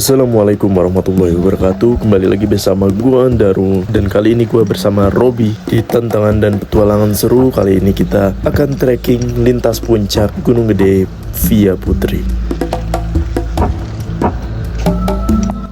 Assalamualaikum warahmatullahi wabarakatuh. Kembali lagi bersama gua Andaru. Dan kali ini gua bersama Robi di tantangan dan petualangan seru. Kali ini kita akan trekking lintas puncak Gunung Gede via Putri.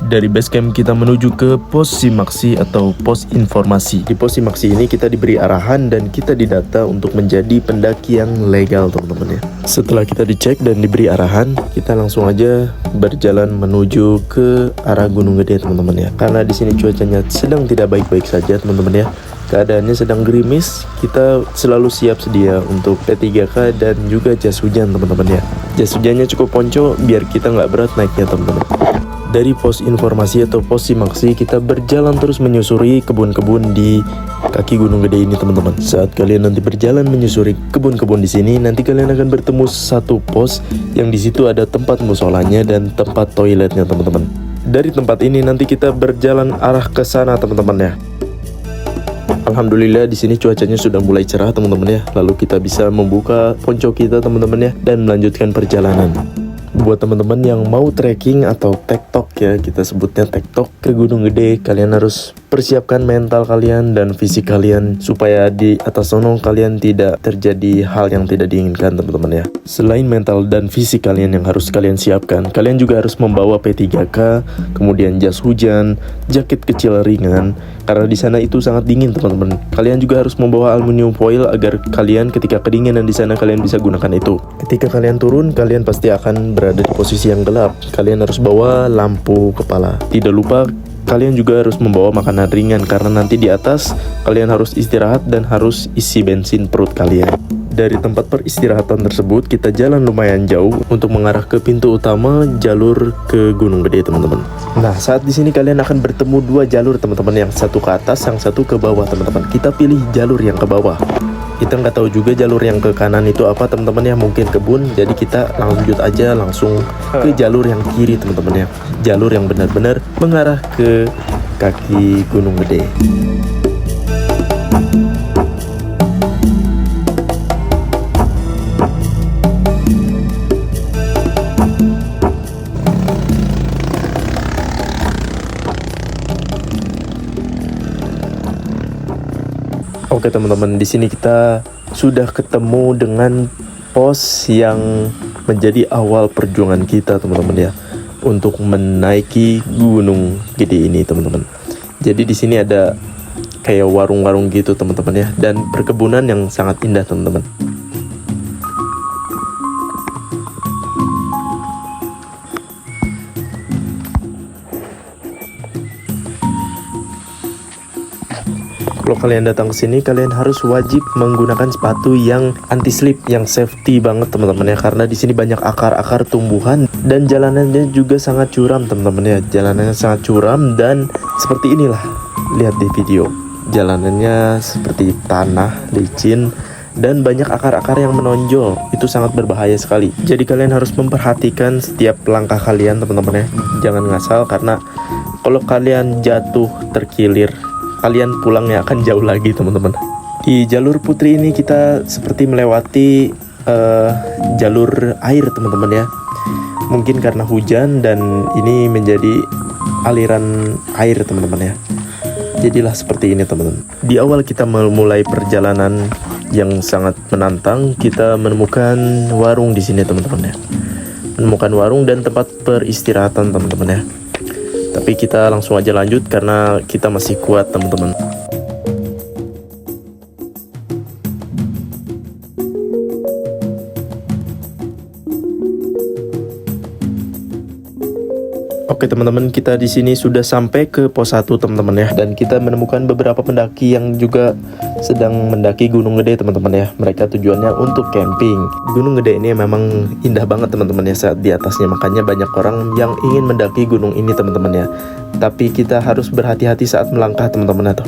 Dari base camp kita menuju ke pos simaksi atau pos informasi. Di pos simaksi ini kita diberi arahan dan kita didata untuk menjadi pendaki yang legal, teman-teman ya. Setelah kita dicek dan diberi arahan, kita langsung aja berjalan menuju ke arah Gunung Gede, teman-teman ya. Karena di sini cuacanya sedang tidak baik-baik saja, teman-teman ya. Keadaannya sedang gerimis, kita selalu siap sedia untuk P3K dan juga jas hujan, teman-teman ya. Jas hujannya cukup ponco biar kita nggak berat naiknya, teman-teman. Dari pos informasi atau pos simaksi, kita berjalan terus menyusuri kebun-kebun di kaki Gunung Gede ini, teman-teman. Saat kalian nanti berjalan menyusuri kebun-kebun di sini, nanti kalian akan bertemu satu pos yang di situ ada tempat musolanya dan tempat toiletnya, teman-teman. Dari tempat ini nanti kita berjalan arah ke sana, teman-teman ya. Alhamdulillah di sini cuacanya sudah mulai cerah, teman-teman ya. Lalu kita bisa membuka ponco kita, teman-teman ya, dan melanjutkan perjalanan. Buat teman-teman yang mau trekking atau tektok ya, kita sebutnya tektok ke Gunung Gede, kalian harus persiapkan mental kalian dan fisik kalian supaya di atas sono kalian tidak terjadi hal yang tidak diinginkan, teman-teman ya. Selain mental dan fisik kalian yang harus kalian siapkan, kalian juga harus membawa P3K, kemudian jas hujan, jaket kecil ringan, karena di sana itu sangat dingin, teman-teman. Kalian juga harus membawa aluminium foil agar kalian ketika kedinginan di sana kalian bisa gunakan itu. Ketika kalian turun, kalian pasti akan berada di posisi yang gelap. Kalian harus bawa lampu kepala. Tidak lupa kalian juga harus membawa makanan ringan karena nanti di atas kalian harus istirahat dan harus isi bensin perut kalian. Dari tempat peristirahatan tersebut kita jalan lumayan jauh untuk mengarah ke pintu utama jalur ke Gunung Gede, teman-teman. Nah, saat di sini kalian akan bertemu dua jalur, teman-teman, yang satu ke atas, yang satu ke bawah, teman-teman. Kita pilih jalur yang ke bawah. Kita nggak tahu juga jalur yang ke kanan itu apa, teman-teman ya, mungkin kebun. Jadi kita lanjut aja langsung ke jalur yang kiri, teman-teman ya. Jalur yang benar-benar mengarah ke kaki Gunung Gede. Oke teman-teman, di sini kita sudah ketemu dengan pos yang menjadi awal perjuangan kita, teman-teman ya, untuk menaiki Gunung Gede ini, teman-teman. Jadi di sini ada kayak warung-warung gitu, teman-teman ya, dan perkebunan yang sangat indah, teman-teman. Kalau kalian datang ke sini, kalian harus wajib menggunakan sepatu yang anti slip, yang safety banget, teman-teman ya, karena di sini banyak akar-akar tumbuhan dan jalanannya juga sangat curam, teman-teman ya. Jalanannya sangat curam dan seperti inilah. Lihat di video. Jalanannya seperti tanah, licin, dan banyak akar-akar yang menonjol. Itu sangat berbahaya sekali. Jadi kalian harus memperhatikan setiap langkah kalian, teman-teman ya. Jangan ngasal, karena kalau kalian jatuh terkilir, kalian pulangnya akan jauh lagi, teman-teman. Di jalur Putri ini kita seperti melewati jalur air, teman-teman ya. Mungkin karena hujan dan ini menjadi aliran air, teman-teman ya. Jadilah seperti ini, teman-teman. Di awal kita memulai perjalanan yang sangat menantang, kita menemukan warung di sini, teman-teman ya. Menemukan warung dan tempat peristirahatan, teman-teman ya. Tapi kita langsung aja lanjut karena kita masih kuat, teman-teman. Oke teman-teman, kita di sini sudah sampai ke pos 1, teman-teman ya, dan kita menemukan beberapa pendaki yang juga sedang mendaki Gunung Gede, teman-teman ya. Mereka tujuannya untuk camping. Gunung Gede ini memang indah banget, teman-teman ya, saat di atasnya. Makanya banyak orang yang ingin mendaki gunung ini, teman-teman ya. Tapi kita harus berhati-hati saat melangkah, teman-teman ya.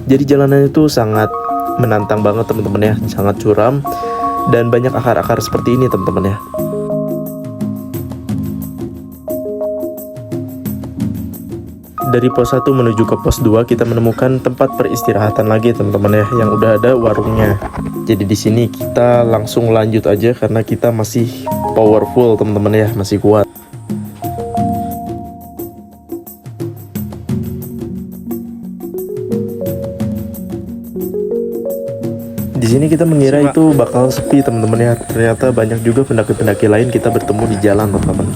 Jadi jalanan itu sangat menantang banget, teman-teman ya, sangat curam dan banyak akar-akar seperti ini, teman-teman ya. Dari pos 1 menuju ke pos 2 kita menemukan tempat peristirahatan lagi, teman-teman ya, yang udah ada warungnya. Jadi di sini kita langsung lanjut aja karena kita masih powerful, teman-teman ya, masih kuat. Di sini kita mengira itu bakal sepi teman-teman ya. Ternyata banyak juga pendaki-pendaki lain kita bertemu di jalan teman-teman.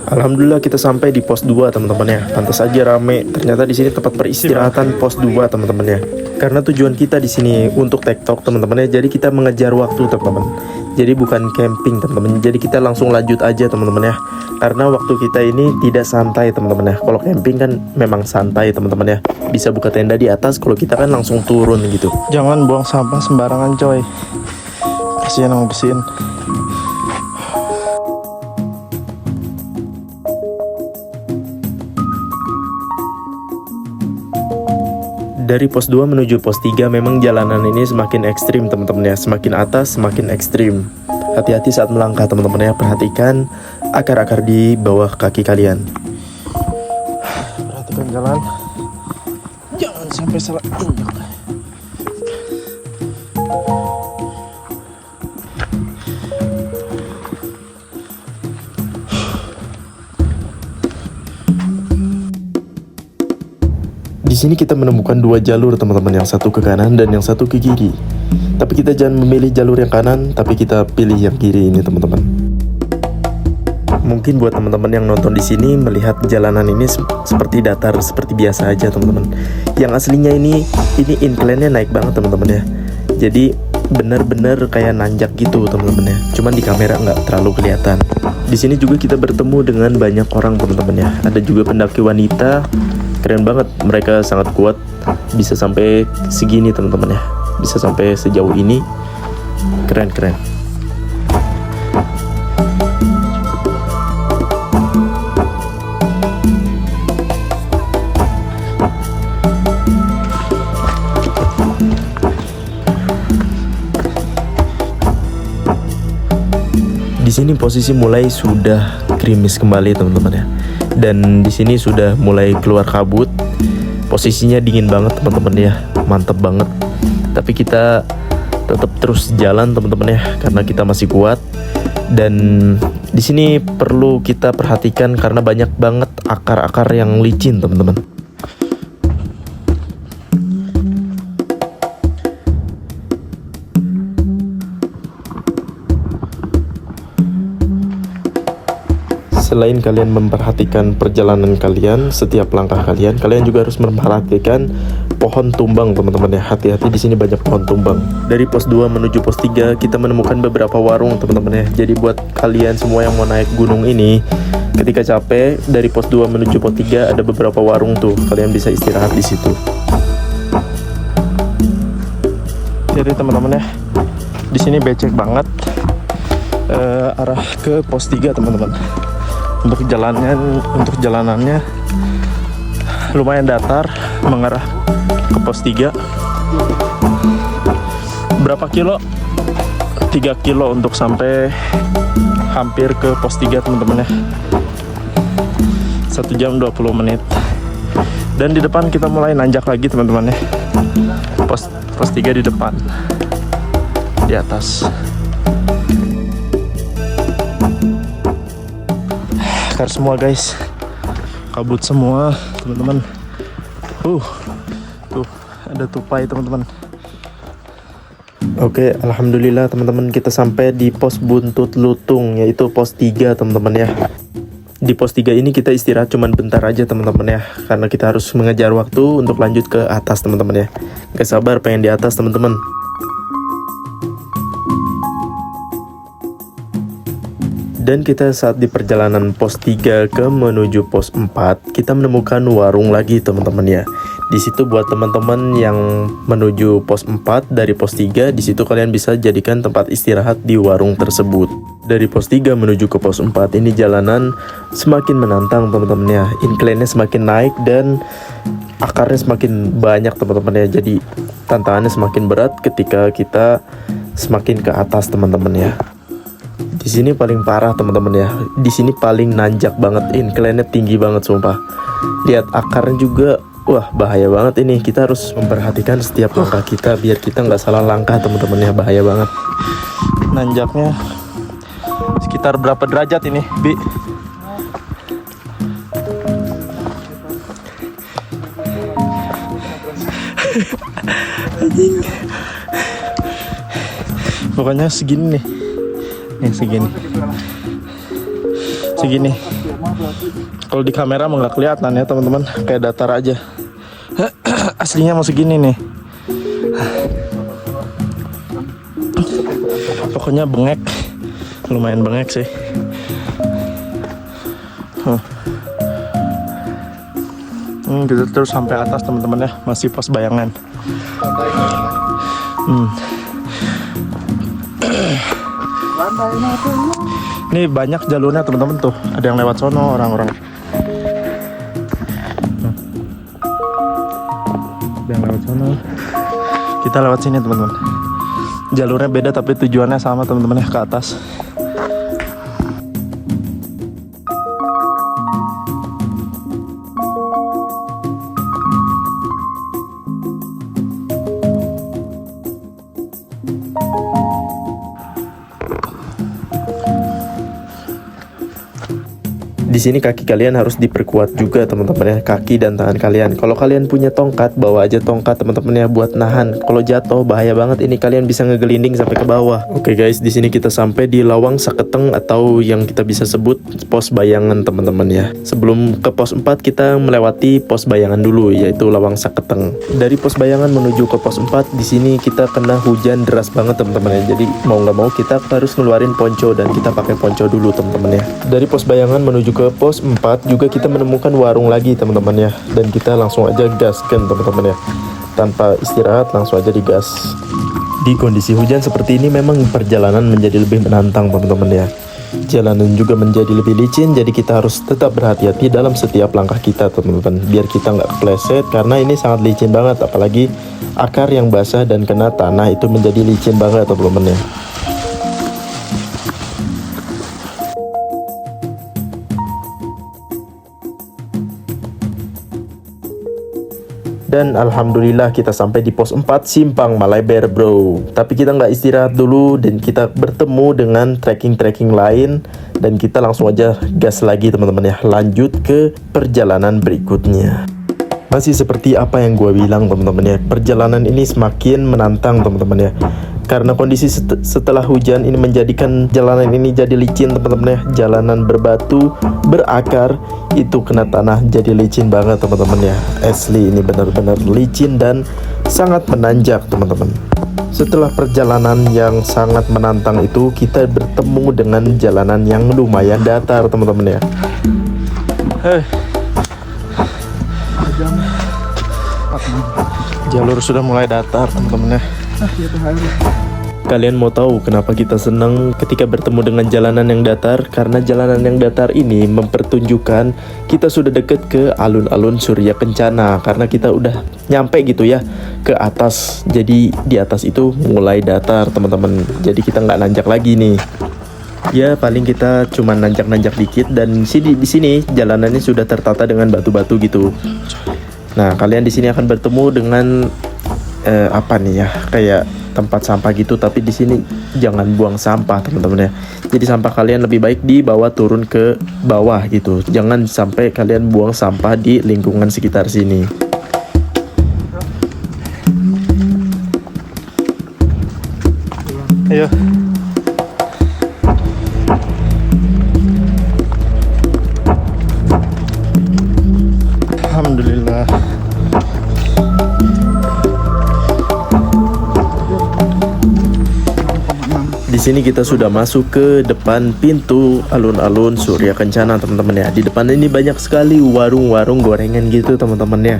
Alhamdulillah kita sampai di pos 2 teman-teman ya. Pantas aja rame. Ternyata di sini tempat peristirahatan pos 2 teman-teman ya. Karena tujuan kita di sini untuk TikTok teman-teman ya. Jadi kita mengejar waktu teman-teman. Jadi bukan camping teman-teman. Jadi kita langsung lanjut aja teman-teman ya. Karena waktu kita ini tidak santai teman-teman ya. Kalau camping kan memang santai teman-teman ya. Bisa buka tenda di atas. Kalau kita kan langsung turun gitu. Jangan buang sampah sembarangan coy. Kasihan yang bersihin. Dari pos 2 menuju pos 3 memang jalanan ini semakin ekstrim teman-teman ya. Semakin atas semakin ekstrim. Hati-hati saat melangkah teman-teman ya. Perhatikan akar-akar di bawah kaki kalian. Perhatikan jalan. Jangan sampai salah injak. Di sini kita menemukan dua jalur teman-teman, yang satu ke kanan dan yang satu ke kiri. Tapi kita jangan memilih jalur yang kanan, tapi kita pilih yang kiri ini teman-teman. Mungkin buat teman-teman yang nonton di sini melihat jalanan ini seperti datar, seperti biasa aja teman-teman. Yang aslinya ini incline-nya naik banget teman-teman ya. Jadi benar-benar kayak nanjak gitu teman-teman ya. Cuman di kamera nggak terlalu kelihatan. Di sini juga kita bertemu dengan banyak orang teman-teman ya. Ada juga pendaki wanita. Keren banget, mereka sangat kuat, bisa sampai segini teman-teman ya, bisa sampai sejauh ini, keren. Di sini posisi mulai sudah gerimis kembali teman-teman ya. Dan di sini sudah mulai keluar kabut. Posisinya dingin banget teman-teman ya, mantep banget. Tapi kita tetap terus jalan teman-teman ya, karena kita masih kuat. Dan di sini perlu kita perhatikan karena banyak banget akar-akar yang licin teman-teman. Selain kalian memperhatikan perjalanan kalian, setiap langkah kalian juga harus memperhatikan pohon tumbang teman-teman ya. Hati-hati, di sini banyak pohon tumbang. Dari pos 2 menuju pos 3 kita menemukan beberapa warung teman-teman ya. Jadi buat kalian semua yang mau naik gunung ini, ketika capek dari pos 2 menuju pos 3 ada beberapa warung tuh. Kalian bisa istirahat di situ. Jadi teman-teman ya, di sini becek banget arah ke pos 3 teman-teman. Untuk jalanannya lumayan datar mengarah ke pos 3. Berapa kilo? 3 kilo untuk sampai hampir ke pos 3 teman-teman ya. 1 jam 20 menit. Dan di depan kita mulai nanjak lagi teman-teman ya. Pos 3 di depan. Di atas. Akar semua guys, kabut semua teman-teman. Tuh ada tupai teman-teman. Oke, alhamdulillah teman-teman, kita sampai di pos buntut lutung, yaitu pos 3 teman-teman ya. Di pos 3 ini kita istirahat cuman bentar aja teman-teman ya, karena kita harus mengejar waktu untuk lanjut ke atas teman-teman ya. Gak sabar pengen di atas teman-teman. Dan kita saat di perjalanan pos 3 ke menuju pos 4, kita menemukan warung lagi teman-teman ya. Di situ buat teman-teman yang menuju pos 4 dari pos 3, di situ kalian bisa jadikan tempat istirahat di warung tersebut. Dari pos 3 menuju ke pos 4 ini jalanan semakin menantang teman-teman ya. Incline-nya semakin naik dan akarnya semakin banyak teman-teman ya. Jadi tantangannya semakin berat ketika kita semakin ke atas teman-teman ya. Di sini paling parah teman-teman ya. Di sini paling nanjak banget, incline-nya tinggi banget sumpah. Lihat akarnya juga, wah bahaya banget ini. Kita harus memperhatikan setiap langkah kita biar kita nggak salah langkah teman-teman ya. Bahaya banget. Nanjaknya sekitar berapa derajat ini, Bi? Pokoknya segini nih. Nih segini. Segini. Kalau di kamera mah nggak kelihatan ya teman-teman, kayak datar aja. Aslinya mau segini nih. Pokoknya bengek, lumayan bengek sih. Kita terus sampai atas teman-teman ya, masih pos bayangan. Ini banyak jalurnya teman-teman tuh, ada yang lewat sono orang-orang. Ada yang lewat sono. Kita lewat sini teman-teman. Jalurnya beda tapi tujuannya sama teman-teman ya, ke atas. Di sini kaki kalian harus diperkuat juga teman-teman ya, kaki dan tangan kalian. Kalau kalian punya tongkat, bawa aja tongkat teman-teman ya buat nahan. Kalau jatuh bahaya banget ini, kalian bisa ngegelinding sampai ke bawah. Oke guys, di sini kita sampai di Lawang Saketeng atau yang kita bisa sebut pos bayangan teman-teman ya. Sebelum ke pos 4 kita melewati pos bayangan dulu, yaitu Lawang Saketeng. Dari pos bayangan menuju ke pos 4 di sini kita kena hujan deras banget teman-teman ya. Jadi mau nggak mau kita harus ngeluarin ponco dan kita pakai ponco dulu teman-teman ya. Dari pos bayangan menuju ke pos 4 juga kita menemukan warung lagi teman-teman ya, dan kita langsung aja gaskan teman-teman ya, tanpa istirahat langsung aja digas. Di kondisi hujan seperti ini memang perjalanan menjadi lebih menantang teman-teman ya. Jalanan juga menjadi lebih licin, jadi kita harus tetap berhati-hati dalam setiap langkah kita teman-teman, biar kita nggak kepleset karena ini sangat licin banget, apalagi akar yang basah dan kena tanah itu menjadi licin banget teman-teman ya. Dan alhamdulillah kita sampai di pos 4 Simpang Malabar bro. Tapi kita nggak istirahat dulu dan kita bertemu dengan trekking-trekking lain. Dan kita langsung aja gas lagi teman-teman ya. Lanjut ke perjalanan berikutnya. Masih seperti apa yang gue bilang teman-teman ya, perjalanan ini semakin menantang teman-teman ya. Karena kondisi setelah hujan ini menjadikan jalanan ini jadi licin teman-teman ya. Jalanan berbatu, berakar, itu kena tanah jadi licin banget teman-teman ya. Asli ini benar-benar licin dan sangat menanjak teman-teman. Setelah perjalanan yang sangat menantang itu, kita bertemu dengan jalanan yang lumayan datar teman-teman ya. Jalur sudah mulai datar teman-teman ya. Kalian mau tahu kenapa kita senang ketika bertemu dengan jalanan yang datar? Karena jalanan yang datar ini mempertunjukkan kita sudah deket ke alun-alun Surya Kencana. Karena kita udah nyampe gitu ya ke atas. Jadi di atas itu mulai datar teman-teman. Jadi kita nggak nanjak lagi nih. Ya paling kita cuma nanjak-nanjak dikit, dan di sini jalanannya sudah tertata dengan batu-batu gitu. Nah kalian di sini akan bertemu dengan apa nih ya, kayak tempat sampah gitu, tapi di sini jangan buang sampah teman-teman ya. Jadi sampah kalian lebih baik dibawa turun ke bawah gitu. Jangan sampai kalian buang sampah di lingkungan sekitar sini. Ayo. Alhamdulillah. Di sini kita sudah masuk ke depan pintu alun-alun Surya Kencana teman-teman ya. Di depan ini banyak sekali warung-warung gorengan gitu teman-teman ya.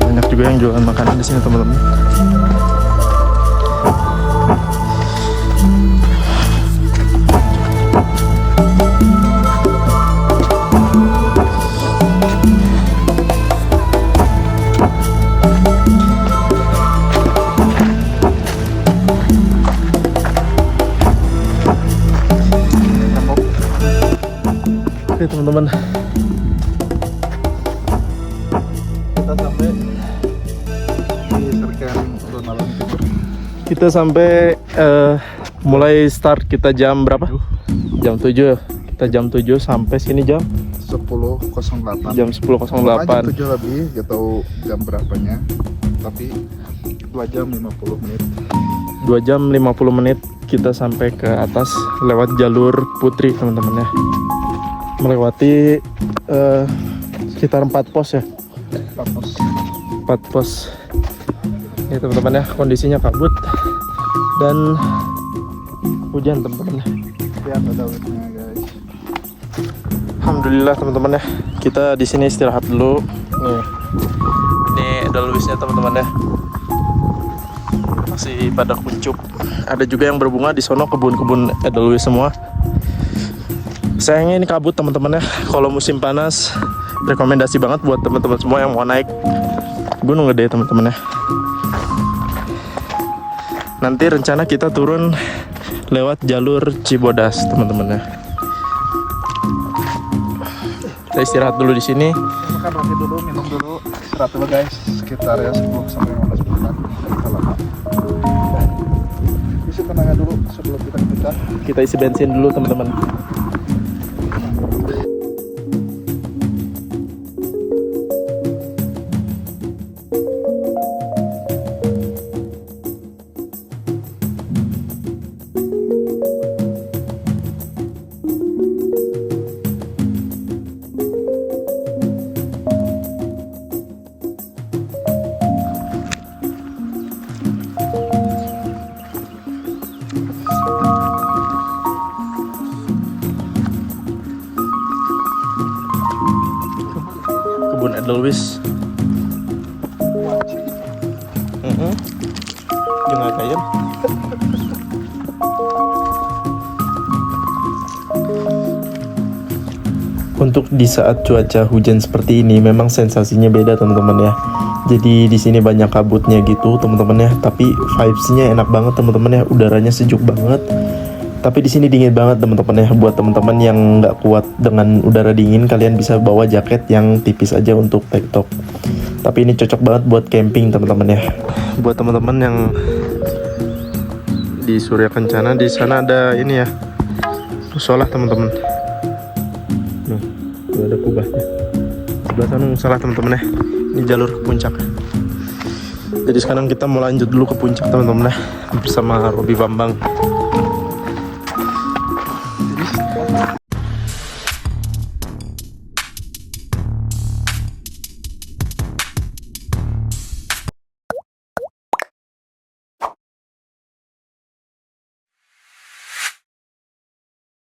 Banyak juga yang jualan makanan di sini teman-teman. Oke teman-teman, Kita sampai di Serkan alun-alun timur. kita sampai mulai start kita jam berapa? Jam 7. Kita jam 7 sampai sini jam 10.08. jam 10.08. Pokoknya jam 7 lebih, gak tahu jam berapanya. tapi 2 jam 50 menit. 2 jam 50 menit kita sampai ke atas lewat jalur Putri teman-teman ya. Melewati sekitar 4 pos ya. 4 pos. Ini teman-teman ya, kondisinya kabut dan hujan teman-teman ya. Lihat ada witnya guys. Alhamdulillah teman-teman ya, kita di sini istirahat dulu. Nih, ini edelweisnya teman-teman ya, masih pada kuncup. Ada juga yang berbunga di sono, kebun-kebun edelweiss semua. Sayangnya ini kabut teman-teman ya. Kalau musim panas, rekomendasi banget buat teman-teman semua yang mau naik Gunung Gede teman-teman ya. Nanti rencana kita turun lewat jalur Cibodas teman-teman ya. Kita istirahat dulu di sini. Makan roti dulu, minum dulu, istirahat dulu guys. Sekitar ya 10 sampai 15 menit. Kita lama. Isi tenaga dulu sebelum kita ke puncak. Kita isi bensin dulu teman-teman. Kebun edelweiss. Gimana kalian? Untuk di saat cuaca hujan seperti ini memang sensasinya beda teman-teman ya. Jadi di sini banyak kabutnya gitu teman-teman ya, tapi vibes-nya enak banget teman-teman ya, udaranya sejuk banget. Tapi di sini dingin banget teman-teman ya. Buat teman-teman yang nggak kuat dengan udara dingin, kalian bisa bawa jaket yang tipis aja untuk tektok. Tapi ini cocok banget buat camping teman-teman ya. Buat teman-teman yang di Surya Kencana, di sana ada ini ya, musola teman-teman. Tuh ada kubahnya. Sebelah sana musola teman-teman ya. Ini jalur ke puncak. Jadi sekarang kita mau lanjut dulu ke puncak teman-teman ya, bersama Robi Bambang.